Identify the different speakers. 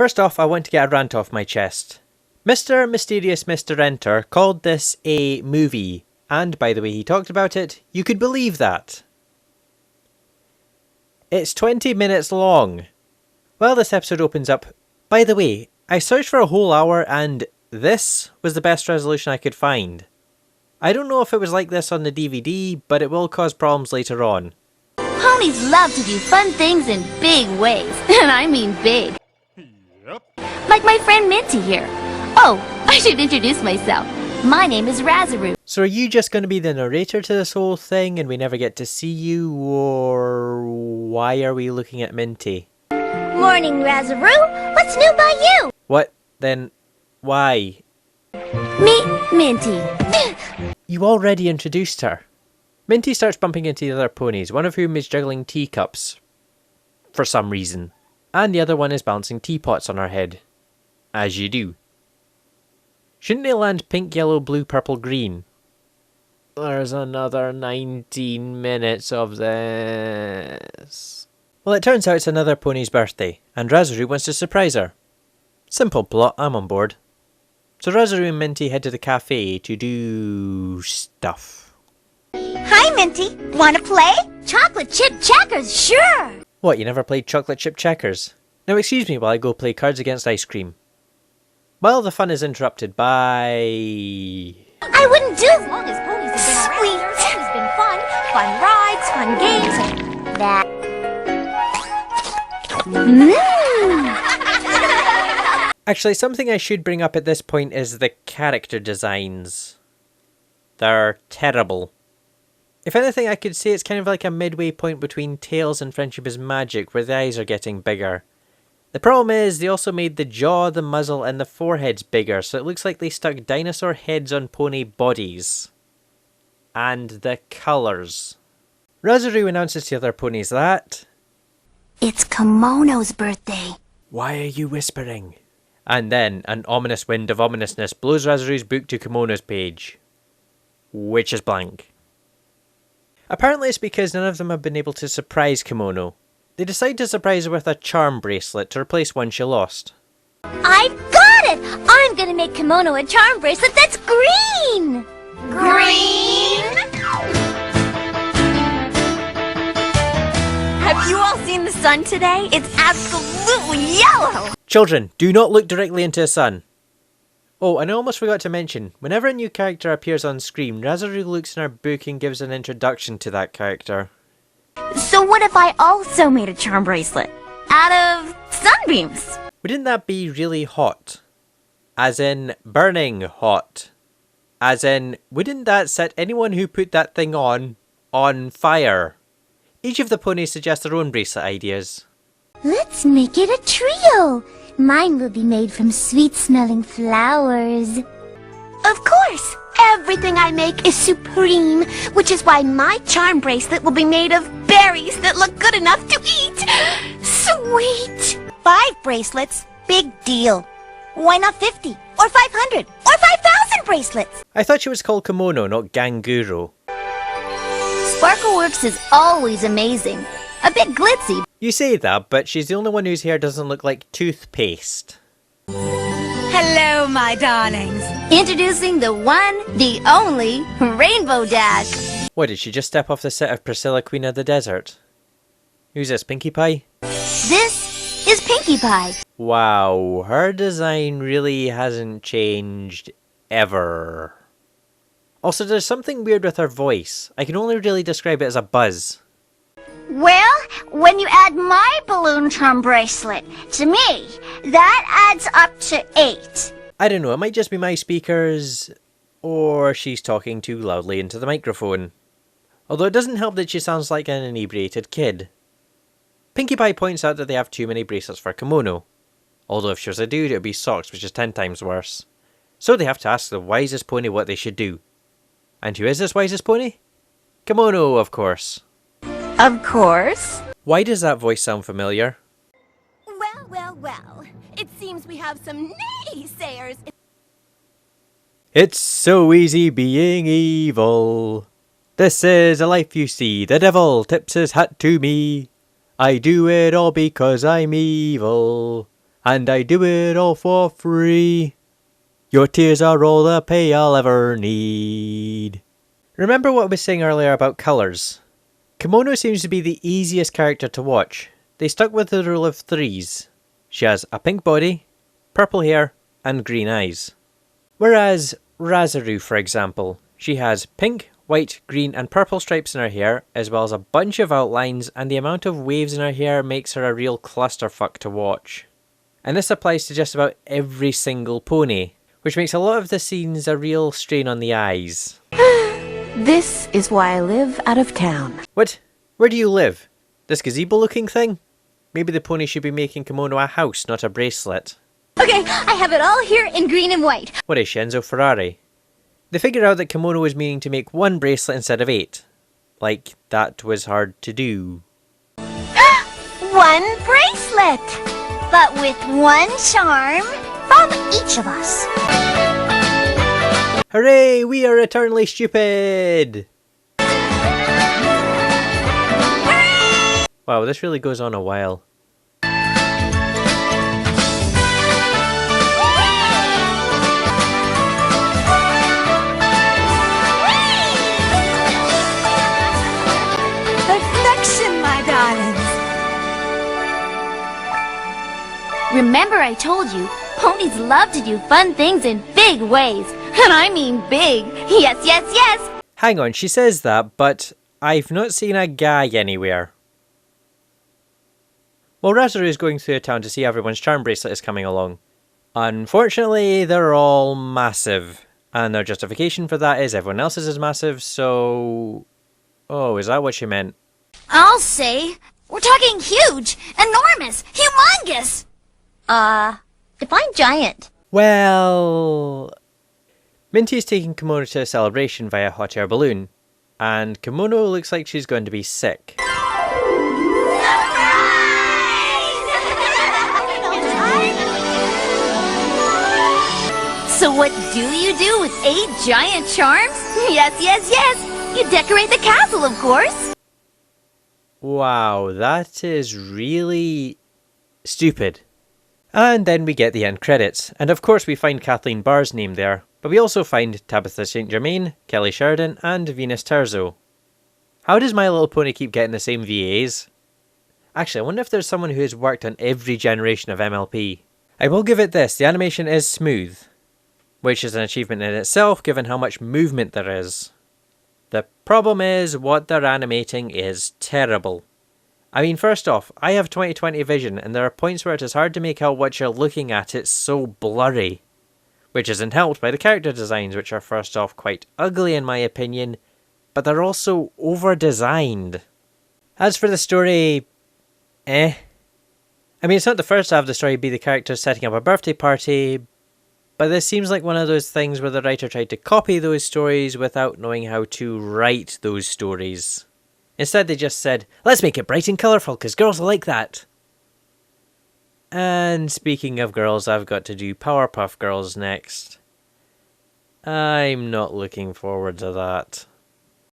Speaker 1: First off, I want to get a rant off my chest. Mr. Mysterious Mr. Enter called this a movie, and by the way he talked about it, you could believe that. It's 20 minutes long. Well, this episode opens up. By the way, I searched for a whole hour and this was the best resolution I could find. I don't know if it was like this on the DVD, but it will cause problems later on.
Speaker 2: Ponies love to do fun things in big ways, and I mean big.
Speaker 3: Yep.
Speaker 2: Like my friend Minty here. Oh, I should introduce myself. My name is Razaroo.
Speaker 1: So are you just going to be the narrator to this whole thing and we never get to see you, or why are we looking at Minty?
Speaker 2: Morning, Razaroo. What's new by you?
Speaker 1: What? Then why?
Speaker 2: Meet Minty.
Speaker 1: You already introduced her. Minty starts bumping into the other ponies, one of whom is juggling teacups. For some reason. And the other one is balancing teapots on her head. As you do. Shouldn't they land pink, yellow, blue, purple, green? There's another 19 minutes of this. Well, it turns out it's another pony's birthday, and Razaroo wants to surprise her. Simple plot, I'm on board. So Razaroo and Minty head to the cafe to do stuff.
Speaker 2: Hi, Minty. Wanna play? Chocolate chip checkers, sure.
Speaker 1: What, you never played chocolate chip checkers? Now excuse me while I go play Cards Against Ice Cream. Well, the fun is interrupted by...
Speaker 2: I wouldn't do as long as ponies have been around. There's always been fun rides, fun games, and that.
Speaker 1: Actually, something I should bring up at this point is the character designs. They're terrible. If anything, I could say it's kind of like a midway point between Tails and Friendship is Magic, where the eyes are getting bigger. The problem is, they also made the jaw, the muzzle, and the foreheads bigger, so it looks like they stuck dinosaur heads on pony bodies. And the colours. Razaroo announces to the other ponies that...
Speaker 2: It's Kimono's birthday.
Speaker 1: Why are you whispering? And then, an ominous wind of ominousness blows Razaroo's book to Kimono's page. Which is blank. Apparently it's because none of them have been able to surprise Kimono. They decide to surprise her with a charm bracelet to replace one she lost.
Speaker 2: I've got it! I'm gonna make Kimono a charm bracelet that's green! Green? Have you all seen the sun today? It's absolutely yellow!
Speaker 1: Children, do not look directly into the sun. Oh, and I almost forgot to mention, whenever a new character appears on screen, Razaroo looks in her book and gives an introduction to that character.
Speaker 2: So what if I also made a charm bracelet? Out of sunbeams?
Speaker 1: Wouldn't that be really hot? As in, burning hot. As in, wouldn't that set anyone who put that thing on fire? Each of the ponies suggest their own bracelet ideas.
Speaker 2: Let's make it a trio! Mine will be made from sweet-smelling flowers. Of course! Everything I make is supreme, which is why my charm bracelet will be made of berries that look good enough to eat. Sweet! 5 bracelets? Big deal. Why not 50? Or 500? Or 5,000 bracelets?
Speaker 1: I thought she was called Kimono, not Ganguro.
Speaker 2: Sparkleworks is always amazing. A bit glitzy.
Speaker 1: You say that, but she's the only one whose hair doesn't look like toothpaste.
Speaker 4: Hello, my darlings.
Speaker 2: Introducing the one, the only, Rainbow Dash.
Speaker 1: What, did she just step off the set of Priscilla, Queen of the Desert? Who's this, Pinkie Pie?
Speaker 2: This is Pinkie Pie.
Speaker 1: Wow, her design really hasn't changed ever. Also, there's something weird with her voice. I can only really describe it as a buzz.
Speaker 2: Well, when you add my balloon charm bracelet to me, that adds up to 8.
Speaker 1: I don't know, it might just be my speakers, or she's talking too loudly into the microphone. Although it doesn't help that she sounds like an inebriated kid. Pinkie Pie points out that they have too many bracelets for Kimono. Although if she was a dude, it would be socks, which is 10 times worse. So they have to ask the wisest pony what they should do. And who is this wisest pony? Kimono, of course.
Speaker 2: Of course.
Speaker 1: Why does that voice sound familiar?
Speaker 4: Well. It seems we have some naysayers.
Speaker 1: It's so easy being evil. This is a life you see. The devil tips his hat to me. I do it all because I'm evil. and I do it all for free. Your tears are all the pay I'll ever need. Remember what I was saying earlier about colours? Kimono seems to be the easiest character to watch. They stuck with the rule of threes. She has a pink body, purple hair, and green eyes. Whereas Razaru, for example, she has pink, white, green and purple stripes in her hair, as well as a bunch of outlines, and the amount of waves in her hair makes her a real clusterfuck to watch. And this applies to just about every single pony, which makes a lot of the scenes a real strain on the eyes.
Speaker 3: This is why I live out of town.
Speaker 1: What? Where do you live? This gazebo looking thing? Maybe the pony should be making Kimono a house, not a bracelet.
Speaker 2: Okay, I have it all here in green and white.
Speaker 1: What is Shenzo Ferrari? They figured out that Kimono was meaning to make one bracelet instead of 8. Like, that was hard to do.
Speaker 2: One bracelet, but with one charm from each of us.
Speaker 1: Hooray! We are eternally stupid! Wow, this really goes on a while.
Speaker 4: Perfection, my darlings.
Speaker 2: Remember I told you, ponies love to do fun things in big ways. And I mean big. Yes, yes, yes.
Speaker 1: Hang on, she says that, but I've not seen a guy anywhere. Well, Razaru is going through a town to see everyone's charm bracelet is coming along. Unfortunately, they're all massive. And their justification for that is everyone else's is massive, so... Oh, is that what she meant?
Speaker 2: I'll say, we're talking huge, enormous, humongous. Define giant.
Speaker 1: Well... Minty is taking Kimono to a celebration via hot air balloon. And Kimono looks like she's going to be sick.
Speaker 2: So what do you do with 8 giant charms? Yes, yes, yes. You decorate the castle, of course.
Speaker 1: Wow, that is really stupid. And then we get the end credits, and of course we find Kathleen Barr's name there, but we also find Tabitha St. Germain, Kelly Sheridan, and Venus Terzo. How does My Little Pony keep getting the same VAs? Actually, I wonder if there's someone who has worked on every generation of MLP. I will give it this, the animation is smooth, which is an achievement in itself given how much movement there is. The problem is, what they're animating is terrible. I mean, first off, I have 20/20 vision, and there are points where it is hard to make out what you're looking at, it's so blurry. Which isn't helped by the character designs, which are first off quite ugly in my opinion, but they're also over-designed. As for the story, I mean, it's not the first to have the story be the characters setting up a birthday party, but this seems like one of those things where the writer tried to copy those stories without knowing how to write those stories. Instead they just said, let's make it bright and colourful because girls will like that. And speaking of girls, I've got to do Powerpuff Girls next. I'm not looking forward to that.